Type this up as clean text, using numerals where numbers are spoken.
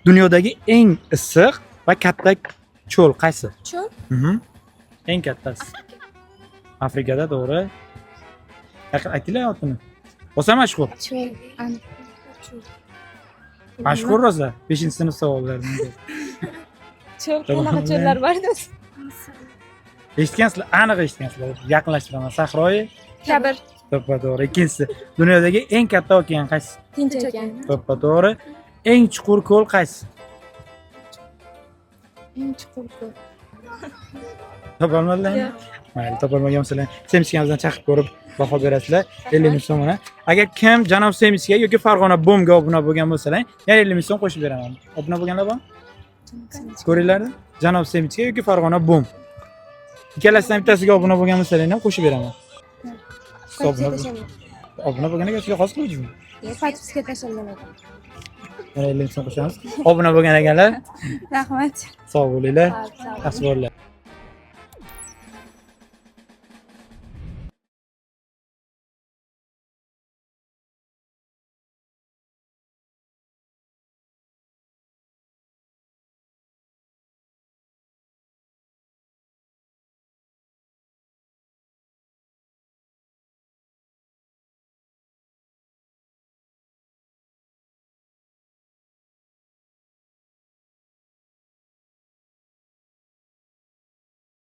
Dunyodagi eng issiq va katta cho'l qaysi? Cho'l? Eng kattasi. Afrikada, to'g'ri. Aytinglar otini. Bo'lsa mashhur. Cho'l. Mashhur rosa 5-sinf savollari. Cho'l qanaqa cho'llar bor-da? Eshitgansizlar, aniq eshitgansizlar. Yaqinlashtiraman. Sahroyi Kabir. to'ppa to'g'ri. Ikkinchisi, dunyodagi eng katta okean qaysi? Tinch okean. To'ppa to'g'ri. Eng chuqur ko'l qaysi? Eng chuqur ko'l. Topolmadinglarmi? Mayli, topolmagan bo'lsalar, Semishkamizdan chaqib ko'rib baho berasizlar. 50 ming so'm mana. Agar kim janob Semishga yoki Farg'ona Bomga obuna bo'lgan bo'lsalar, yana 50 ming so'm qo'shib beraman. Obuna bo'lganlar bormi? Ko'ringlar-da. Janob Semishga yoki Farg'ona Bom. Ikkalasidan bittasiga obuna bo'lgan bo'lsalar ham qo'shib beraman. Obuna bo'lganiga sizga xos qiluvchimi? Fatisga tashlanadi. Yana 50 ming so'm qo'shamiz. Obuna bo'lgan ekanlar. Rahmat. Sog' bo'linglar. Yaxshi bo'linglar.